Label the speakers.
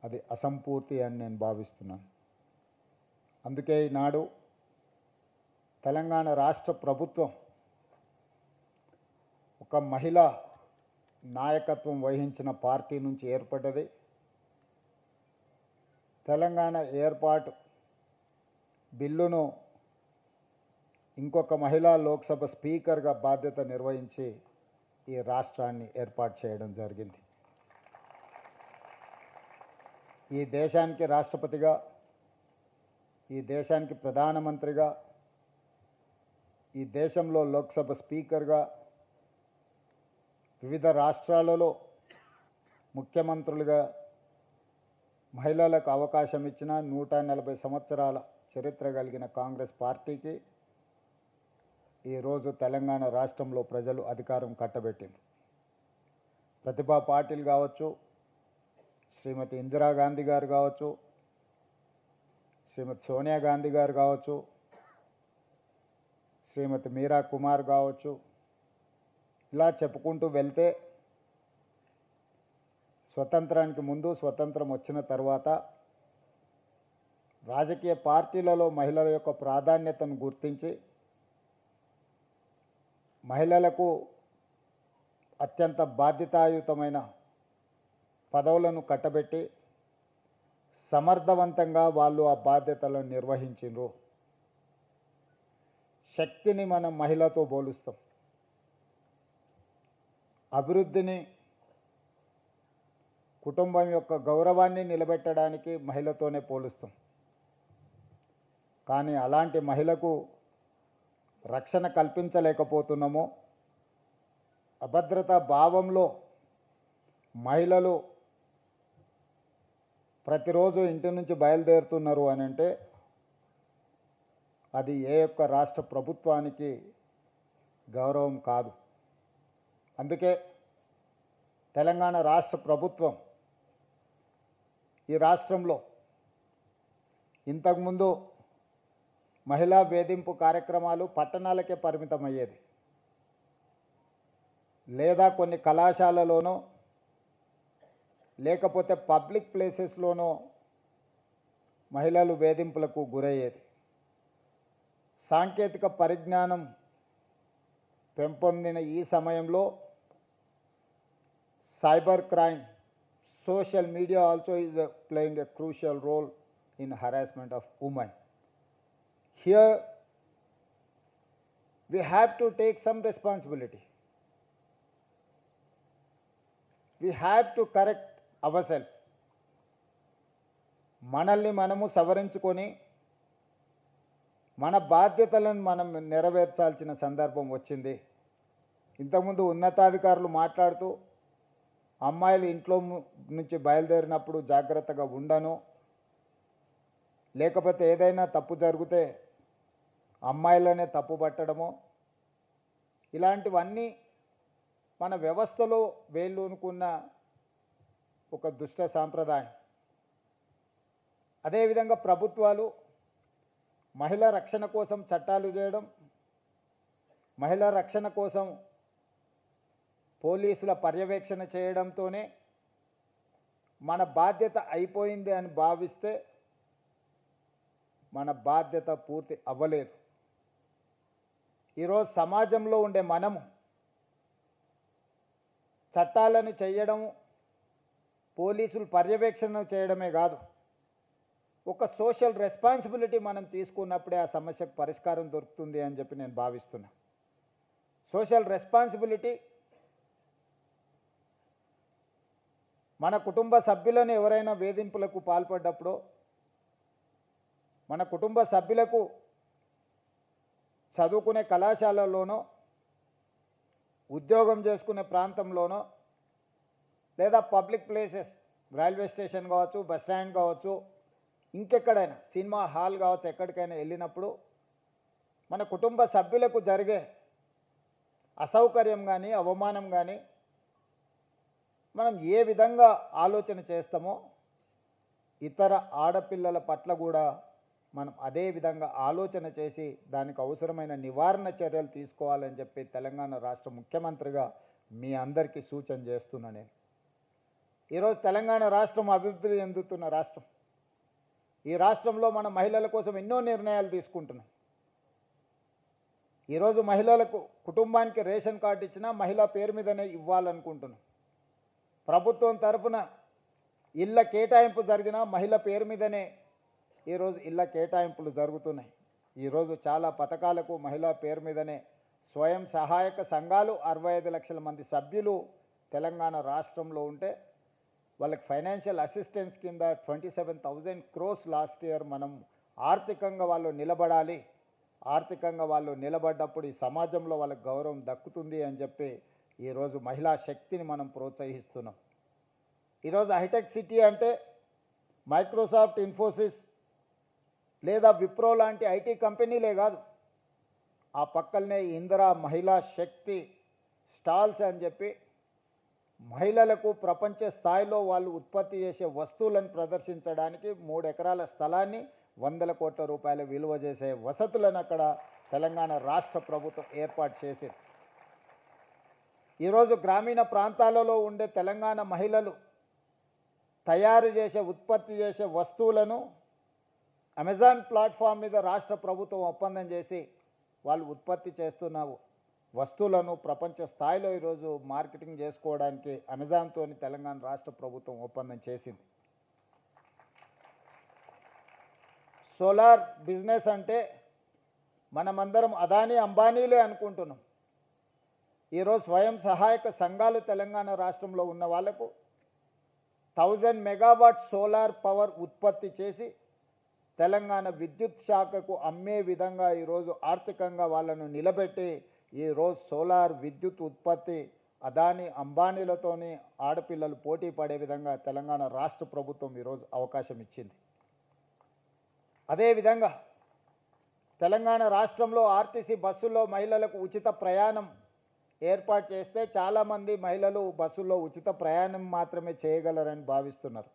Speaker 1: అది అసంపూర్తి అని నేను భావిస్తున్నాను. అందుకే ఈనాడు తెలంగాణ రాష్ట్ర ప్రభుత్వం ఒక మహిళా నాయకత్వం వహించిన పార్టీ నుంచి ఏర్పడ్డది. తెలంగాణ ఏర్పాటు బిల్లును ఇంకొక మహిళా లోక్సభ స్పీకర్గా బాధ్యత నిర్వహించి ఈ రాష్ట్రాన్ని ఏర్పాటు చేయడం జరిగింది. ఈ దేశానికి రాష్ట్రపతిగా, ఈ దేశానికి ప్రధానమంత్రిగా, ఈ దేశంలో లోక్సభ స్పీకర్గా, వివిధ రాష్ట్రాలలో ముఖ్యమంత్రులుగా మహిళలకు అవకాశం ఇచ్చిన 140 సంవత్సరాల చరిత్ర కలిగిన కాంగ్రెస్ పార్టీకి ఈరోజు తెలంగాణ రాష్ట్రంలో ప్రజలు అధికారం కట్టబెట్టింది. ప్రతిభా పాటిల్ కావచ్చు, శ్రీమతి ఇందిరాగాంధీ గారు కావచ్చు, శ్రీమతి సోనియా గాంధీ గారు కావచ్చు, శ్రీమతి మీరా కుమార్ కావచ్చు, ఇలా చెప్పుకుంటూ వెళ్తే స్వతంత్రానికి ముందు, స్వతంత్రం వచ్చిన తర్వాత రాజకీయ పార్టీలలో మహిళల యొక్క ప్రాధాన్యతను గుర్తించి మహిళలకు అత్యంత బాధ్యతాయుతమైన పదవులను కట్టబెట్టి సమర్థవంతంగా వాళ్ళు ఆ బాధ్యతలను నిర్వహించిండ్రు. శక్తిని మనం మహిళతో పోలుస్తాం, అభివృద్ధిని, కుటుంబం యొక్క గౌరవాన్ని నిలబెట్టడానికి మహిళతోనే పోలుస్తాం. కానీ అలాంటి మహిళకు రక్షణ కల్పించలేకపోతున్నాము. అభద్రతా భావంలో మహిళలు ప్రతిరోజు ఇంటి నుంచి బయలుదేరుతున్నారు అని అంటే అది ఏ యొక్క రాష్ట్ర ప్రభుత్వానికి గౌరవం కాదు. అందుకే తెలంగాణ రాష్ట్ర ప్రభుత్వం ఈ రాష్ట్రంలో ఇంతకుముందు మహిళా వేధింపు కార్యక్రమాలు పట్టణాలకే పరిమితమయ్యేది, లేదా కొన్ని కళాశాలలోనో లేకపోతే పబ్లిక్ ప్లేసెస్లోనో మహిళలు వేధింపులకు గురయ్యేది. సాంకేతిక పరిజ్ఞానం పెంపొందిన ఈ సమయంలో cyber crime, social media also is playing a crucial role in harassment of women. Here we have to take some responsibility. We have to correct ourselves. మనల్ని మనము సవరించుకొని మన బాధ్యతలను మనం నెరవేర్చాల్సిన సందర్భం వచ్చింది. ఇంతకుముందు ఉన్నతాధికారులు మాట్లాడుతూ అమ్మాయిలు ఇంట్లో నుంచి బయలుదేరినప్పుడు జాగ్రత్తగా ఉండను, లేకపోతే ఏదైనా తప్పు జరిగితే అమ్మాయిలనే తప్పు పట్టడము, ఇలాంటివన్నీ మన వ్యవస్థలో వేళ్ళూనుకున్న ఒక దుష్ట సాంప్రదాయం. అదేవిధంగా ప్రభుత్వాలు మహిళా రక్షణ కోసం చట్టాలు చేయడం, మహిళా రక్షణ కోసం పోలీసుల పర్యవేక్షణ చేయడంతోనే మన బాధ్యత అయిపోయింది అని భావిస్తే మన బాధ్యత పూర్తి అవ్వలేదు. ఈరోజు సమాజంలో ఉండే మనము చట్టాలను చేయడం, పోలీసులు పర్యవేక్షణ చేయడమే కాదు, ఒక సోషల్ రెస్పాన్సిబిలిటీ మనం తీసుకున్నప్పుడే ఆ సమస్యకు పరిష్కారం దొరుకుతుంది అని చెప్పి నేను భావిస్తున్నా. సోషల్ రెస్పాన్సిబిలిటీ మన కుటుంబ సభ్యులను ఎవరైనా వేధింపులకు పాల్పడ్డప్పుడు, మన కుటుంబ సభ్యులకు చదువుకునే కళాశాలలోనో, ఉద్యోగం చేసుకునే ప్రాంతంలోనో, లేదా పబ్లిక్ ప్లేసెస్, రైల్వే స్టేషన్ కావచ్చు, బస్ స్టాండ్ కావచ్చు, ఇంకెక్కడైనా సినిమా హాల్ కావచ్చు, ఎక్కడికైనా వెళ్ళినప్పుడు మన కుటుంబ సభ్యులకు జరిగే అసౌకర్యం కానీ అవమానం కానీ మనం ఏ విధంగా ఆలోచన చేస్తామో ఇతర ఆడపిల్లల పట్ల కూడా మనం అదే విధంగా ఆలోచన చేసి దానికి అవసరమైన నివారణ చర్యలు తీసుకోవాలని చెప్పి తెలంగాణ రాష్ట్ర ముఖ్యమంత్రిగా మీ అందరికీ సూచన చేస్తున్నా. నేను ఈరోజు తెలంగాణ రాష్ట్రం అభివృద్ధి చెందుతున్న రాష్ట్రం. ఈ రాష్ట్రంలో మన మహిళల కోసం ఎన్నో నిర్ణయాలు తీసుకుంటున్నాం. ఈరోజు మహిళలకు కుటుంబానికి రేషన్ కార్డు ఇచ్చినా మహిళా పేరు మీదనే ఇవ్వాలనుకుంటున్నాం. ప్రభుత్వం తరఫున ఇళ్ళ కేటాయింపు జరిగినా మహిళ పేరు మీదనే ఈరోజు ఇళ్ళ కేటాయింపులు జరుగుతున్నాయి. ఈరోజు చాలా పథకాలకు మహిళా పేరు మీదనే స్వయం సహాయక సంఘాలు 65 లక్షల మంది సభ్యులు తెలంగాణ రాష్ట్రంలో ఉంటే వాళ్ళకి ఫైనాన్షియల్ అసిస్టెన్స్ కింద 27,000 crores లాస్ట్ ఇయర్ మనం ఆర్థికంగా వాళ్ళు నిలబడాలి. ఆర్థికంగా వాళ్ళు నిలబడ్డప్పుడు ఈ సమాజంలో వాళ్ళకి గౌరవం దక్కుతుంది అని చెప్పి ఈరోజు మహిళా శక్తిని మనం ప్రోత్సహిస్తున్నాం. ఈరోజు హైటెక్ సిటీ అంటే మైక్రోసాఫ్ట్, ఇన్ఫోసిస్ లేదా విప్రో లాంటి ఐటీ కంపెనీలే కాదు, ఆ పక్కనే ఇందిరా మహిళా శక్తి స్టాల్స్ అని చెప్పి మహిళలకు ప్రపంచ స్థాయిలో వాళ్ళు ఉత్పత్తి చేసే వస్తువులను ప్రదర్శించడానికి 3 ఎకరాల స్థలాన్ని 100 కోట్ల రూపాయలు విలువ చేసే వసతులను అక్కడ తెలంగాణ రాష్ట్ర ప్రభుత్వం ఏర్పాటు చేసింది. ఈరోజు గ్రామీణ ప్రాంతాలలో ఉండే తెలంగాణ మహిళలు తయారు చేసే ఉత్పత్తి చేసే వస్తువులను అమెజాన్ ప్లాట్ఫామ్ మీద రాష్ట్ర ప్రభుత్వం ఒప్పందం చేసి వాళ్ళు ఉత్పత్తి చేస్తున్న వస్తువులను ప్రపంచ స్థాయిలో ఈరోజు మార్కెటింగ్ చేసుకోవడానికి అమెజాన్తో తెలంగాణ రాష్ట్ర ప్రభుత్వం ఒప్పందం చేసింది. సోలార్ బిజినెస్ అంటే మనమందరం అదానీ అంబానీలే అనుకుంటున్నాం. ఈరోజు స్వయం సహాయక సంఘాలు తెలంగాణ రాష్ట్రంలో ఉన్న వాళ్లకు 1000 మెగావాట్ సోలార్ పవర్ ఉత్పత్తి చేసి తెలంగాణ విద్యుత్ శాఖకు అమ్మే విధంగా ఈరోజు ఆర్థికంగా వాళ్ళను నిలబెట్టి ఈరోజు సోలార్ విద్యుత్ ఉత్పత్తి అదానీ అంబానీలతోని ఆడపిల్లలు పోటీ పడే విధంగా తెలంగాణ రాష్ట్ర ప్రభుత్వం ఈరోజు అవకాశం ఇచ్చింది. అదేవిధంగా తెలంగాణ రాష్ట్రంలో ఆర్టీసీ బస్సుల్లో మహిళలకు ఉచిత ప్రయాణం ఏర్పాటు చేస్తే చాలామంది మహిళలు బస్సుల్లో ఉచిత ప్రయాణం మాత్రమే చేయగలరని భావిస్తున్నారు.